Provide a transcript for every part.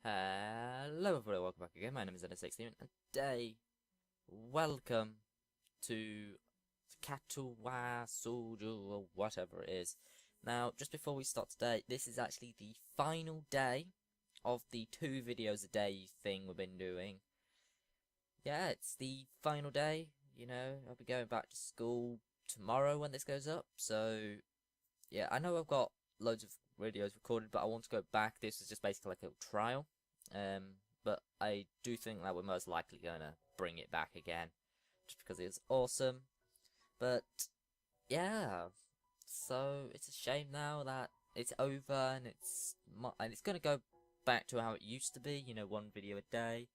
Hello everybody, welcome back again. My name is N16 and today, welcome to Katawa Shoujo or whatever it is. Now, just before we start today, this is actually the final day of the 2 videos a day thing we've been doing. Yeah, it's the final day, I'll be going back to school tomorrow when this goes up, so yeah, I know I've got loads of videos recorded, but I want to go back. This is just basically like a trial. But I do think that we're most likely gonna bring it back again, just because it was awesome. But yeah, so it's a shame now that it's over and it's gonna go back to how it used to be. 1 video a day.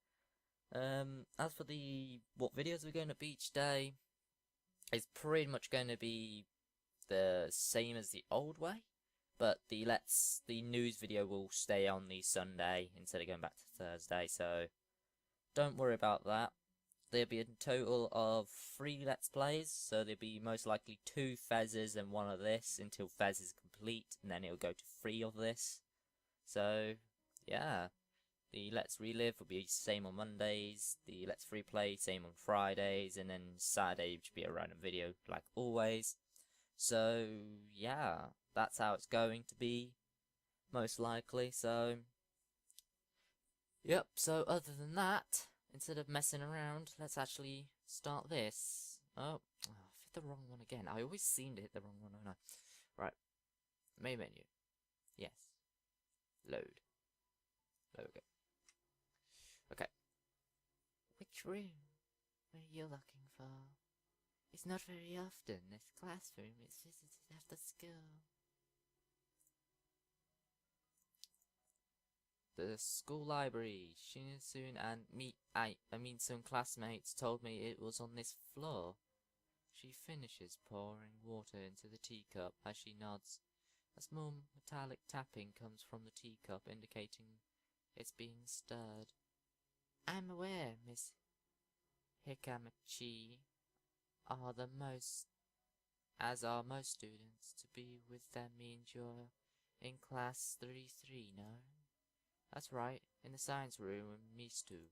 As for what videos we're going to be each day, it's pretty much going to be the same as the old way, but the news video will stay on the Sunday instead of going back to Thursday, so don't worry about that. There'll be a total of 3 Let's Plays, so there'll be most likely 2 Fezzes and 1 of this until Fez is complete, and then it'll go to 3 of this. So, yeah. The Let's Relive will be same on Mondays, the Let's Free Play same on Fridays, and then Saturday should be a random video like always. So, yeah, that's how it's going to be, most likely, so... Yep, so other than that, instead of messing around, let's actually start this. Oh, I hit the wrong one again. I always seem to hit the wrong one, don't I? Right, main menu. Yes. Load. There we go. Okay. Which room are you looking for? It's not very often this classroom is visited after school. The school library. Shinisun and some classmates told me it was on this floor. She finishes pouring water into the teacup as she nods. A small metallic tapping comes from the teacup, indicating it's being stirred. I'm aware, Miss Hikamachi, as are most students. To be with them means you're in class 33, no? That's right, in the science room with me too.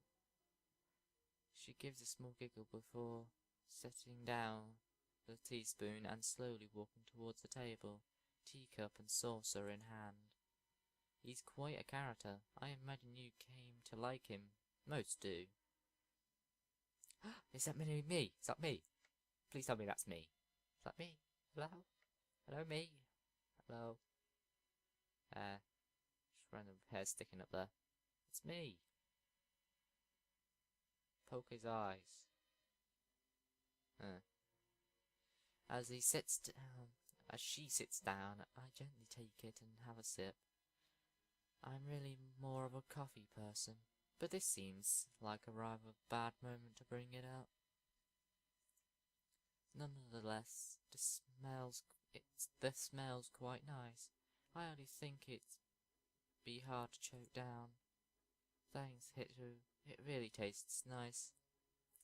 She gives a small giggle before setting down the teaspoon and slowly walking towards the table, teacup and saucer in hand. He's quite a character. I imagine you came to like him. Most do. Is that me? Is that me? Please tell me that's me. Is that me? Hello? Hello, me? Hello? Just random hair sticking up there. It's me. Poke his eyes. As she sits down, I gently take it and have a sip. I'm really more of a coffee person, but this seems like a rather bad moment to bring it up. Nonetheless, the smell's quite nice. I only think it'd be hard to choke down. Thanks, Hitsu. It really tastes nice.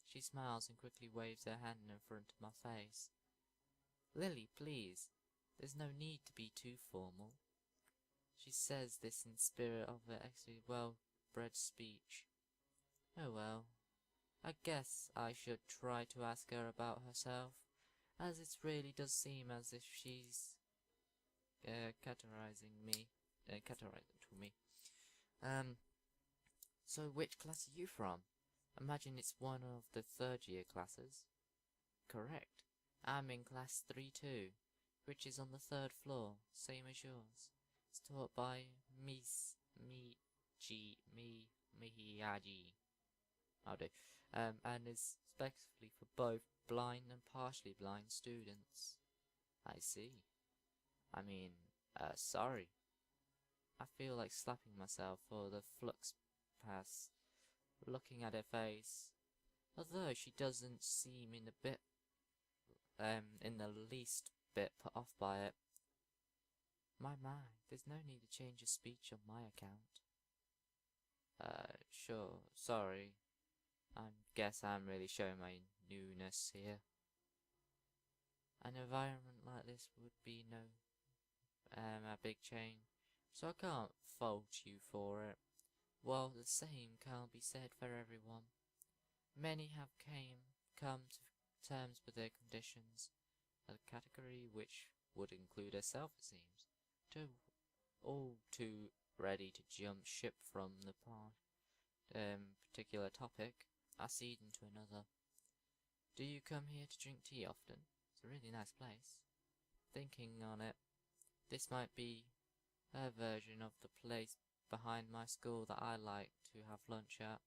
She smiles and quickly waves her hand in front of my face. Lily, please. There's no need to be too formal. She says this in spirit of her actually well-bred speech. Oh well. I guess I should try to ask her about herself, as it really does seem as if she's categorizing to me. So which class are you from? Imagine it's one of the 3rd year classes. Correct. I'm in class 3-2, which is on the 3rd floor, same as yours. It's taught by Miss Miyaji. I'll do. And is specifically for both blind and partially blind students. I see. I mean, sorry. I feel like slapping myself for the flux pass, looking at her face. Although she doesn't seem in the least bit put off by it. My, there's no need to change your speech on my account. Sure, sorry. I guess I'm really showing my newness here. An environment like this would be a big change, so I can't fault you for it. Well, the same can't be said for everyone. Many have come to terms with their conditions, a category which would include herself, it seems, too, all too ready to jump ship from the particular topic, I cede into another. Do you come here to drink tea often? It's a really nice place. Thinking on it, this might be her version of the place behind my school that I like to have lunch at.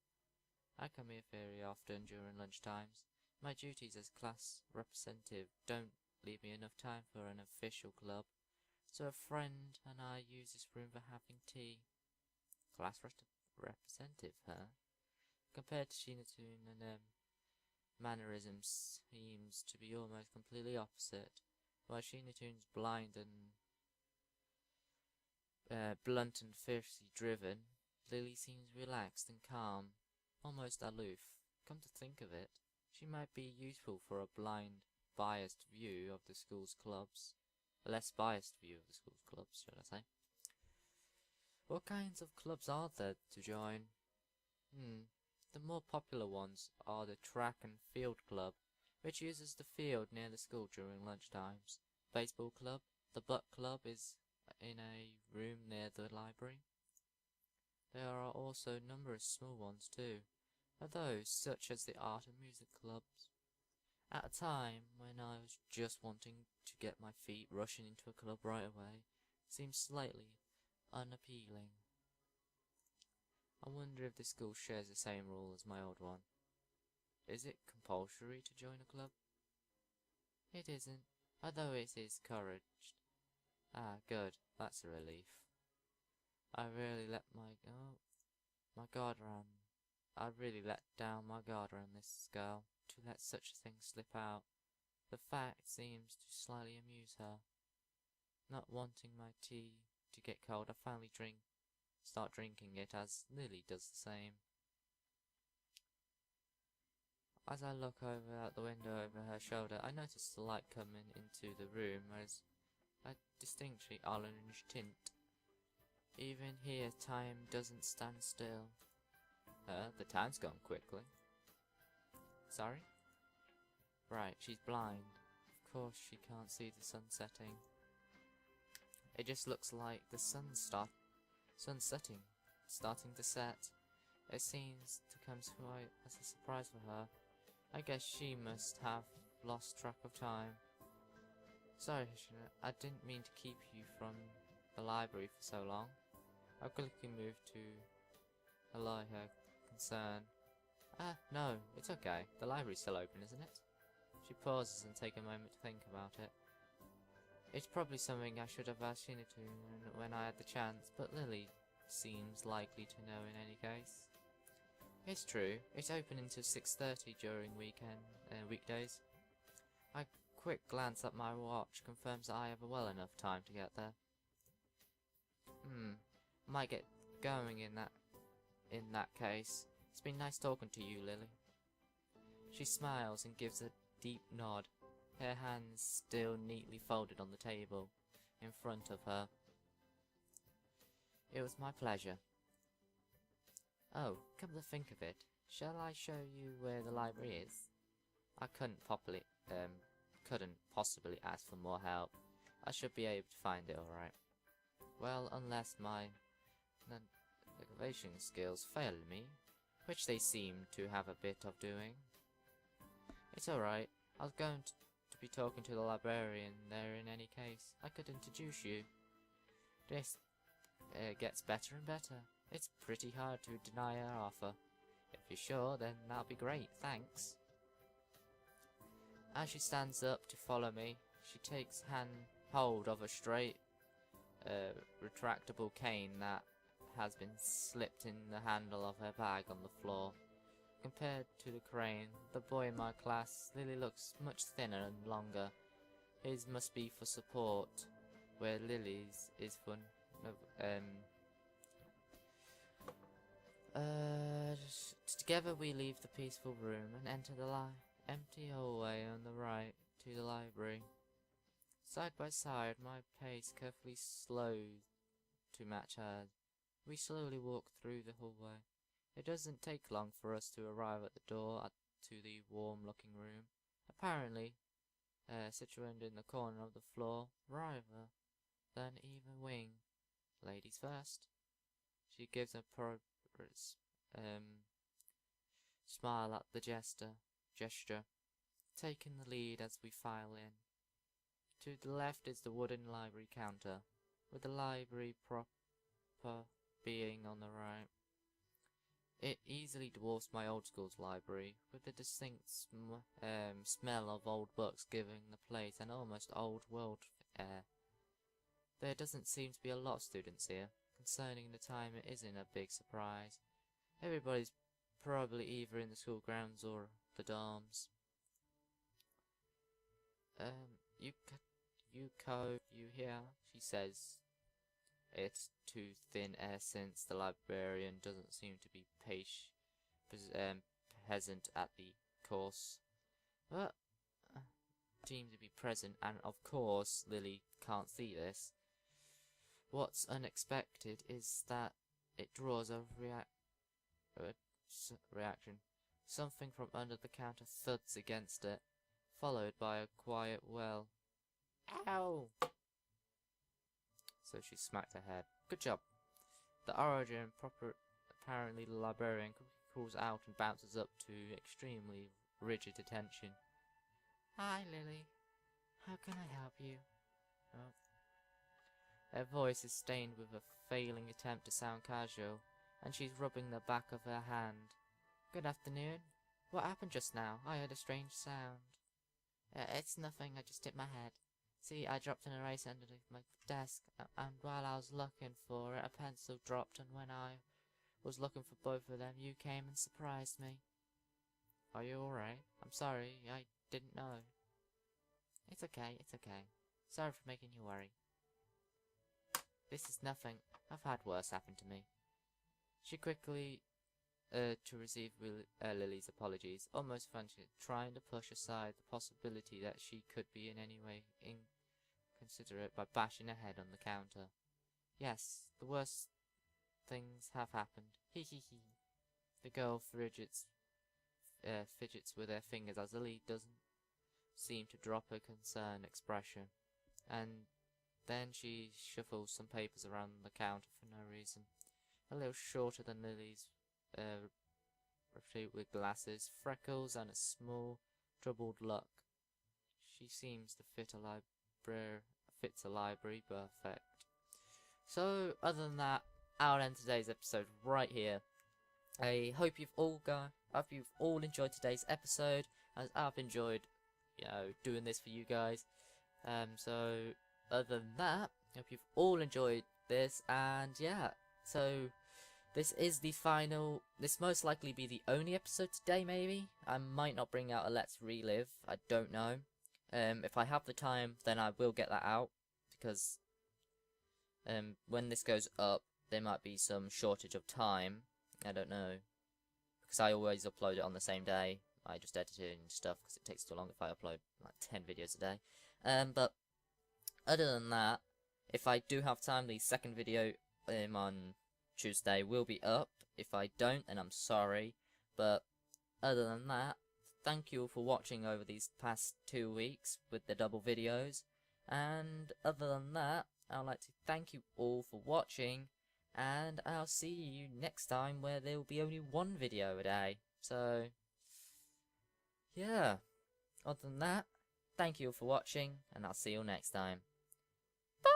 I come here very often during lunch times. My duties as class representative don't leave me enough time for an official club, so a friend and I use this room for having tea. Class representative, huh? Compared to Shinatun and mannerisms seems to be almost completely opposite. While Shinatun's blind and blunt and fiercely driven, Lily seems relaxed and calm, almost aloof. Come to think of it, she might be useful for a blind, biased view of the school's clubs. A less biased view of the school's clubs, should I say. What kinds of clubs are there to join? The more popular ones are the Track and Field Club, which uses the field near the school during lunch times. Baseball Club, the Butt Club is in a room near the library. There are also numerous small ones too, those such as the Art and Music Clubs. At a time when I was just wanting to get my feet rushing into a club right away, seemed slightly unappealing. I wonder if this school shares the same rule as my old one. Is it compulsory to join a club? It isn't, although it is encouraged. Ah, good, that's a relief. I really let down my guard around this girl to let such a thing slip out. The fact seems to slightly amuse her. Not wanting my tea to get cold, I finally start drinking it, as Lily does the same. As I look over out the window over her shoulder, I notice the light coming into the room as a distinctly orange tint. Even here, time doesn't stand still. The time's gone quickly. Sorry? Right, she's blind. Of course she can't see the sun setting. It just looks like the sun's setting, starting to set. It seems to come quite as a surprise for her. I guess she must have lost track of time. Sorry, Hishina, I didn't mean to keep you from the library for so long. I quickly moved to allay her concern. No, it's okay. The library's still open, isn't it? She pauses and takes a moment to think about it. It's probably something I should have asked Shinatun when I had the chance, but Lily seems likely to know in any case. It's true, it's open until 6:30 during weekdays. A quick glance at my watch confirms that I have well enough time to get there. Might get going in that case. It's been nice talking to you, Lily. She smiles and gives a deep nod, her hands still neatly folded on the table in front of her. It was my pleasure. Oh, come to think of it, shall I show you where the library is? I couldn't possibly ask for more help. I should be able to find it alright. Well, unless my navigation skills fail me, which they seem to have a bit of doing. It's alright, I was going to be talking to the librarian there in any case. I could introduce you. This gets better and better. It's pretty hard to deny her offer. If you're sure, then that'll be great, thanks. As she stands up to follow me, she takes hold of a straight, retractable cane that has been slipped in the handle of her bag on the floor. Compared to the crane, the boy in my class, Lily looks much thinner and longer. His must be for support, where Lily's is for Together we leave the peaceful room and enter the empty hallway on the right to the library. Side by side, my pace carefully slows to match hers. We slowly walk through the hallway. It doesn't take long for us to arrive at the door to the warm-looking room. Apparently, situated in the corner of the floor, rather than even wing. Ladies first. She gives a smile at the gesture, taking the lead as we file in. To the left is the wooden library counter, with the library proper being on the right. It easily dwarfs my old school's library, with the distinct smell of old books giving the place an almost old world air. There doesn't seem to be a lot of students here. Concerning the time, it isn't a big surprise. Everybody's probably either in the school grounds or the dorms. Yuko, you here? She says. It's too thin air since the librarian doesn't seem to be present at the course. But seem to be present, and of course Lily can't see this. What's unexpected is that it draws a reaction. Something from under the counter thuds against it, followed by a quiet well. Ow! So she smacked her head. Good job. The origin apparently the librarian calls out and bounces up to extremely rigid attention. Hi, Lily. How can I help you? Oh. Her voice is stained with a failing attempt to sound casual, and she's rubbing the back of her hand. Good afternoon. What happened just now? I heard a strange sound. It's nothing, I just hit my head. See, I dropped an eraser underneath my desk, and while I was looking for it, a pencil dropped, and when I was looking for both of them, you came and surprised me. Are you alright? I'm sorry, I didn't know. It's okay, it's okay. Sorry for making you worry. This is nothing. I've had worse happen to me. She quickly, to receive Lily's apologies, almost frantically trying to push aside the possibility that she could be in any way inconsiderate by bashing her head on the counter. Yes, the worst things have happened. Hee hee hee. The girl fidgets with her fingers as Lily doesn't seem to drop her concerned expression, and then she shuffles some papers around the counter for no reason. A little shorter than Lily's, with glasses, freckles, and a small, troubled look. She seems to fit a library perfect. So, other than that, I'll end today's episode right here. I hope you've all enjoyed today's episode, as I've enjoyed, doing this for you guys. So, other than that, I hope you've all enjoyed this, and yeah, so this is the final. This most likely be the only episode today, maybe. I might not bring out a Let's Relive, I don't know. If I have the time, then I will get that out, because when this goes up, there might be some shortage of time. I don't know, because I always upload it on the same day. I just edit it and stuff, because it takes too long if I upload like 10 videos a day. But other than that, if I do have time, the second video on Tuesday will be up. If I don't, then I'm sorry. But other than that, thank you for watching over these past 2 weeks with the double videos. And other than that, I'd like to thank you all for watching, and I'll see you next time where there will be only one video a day. So, yeah. Other than that, thank you all for watching, and I'll see you all next time. Bye!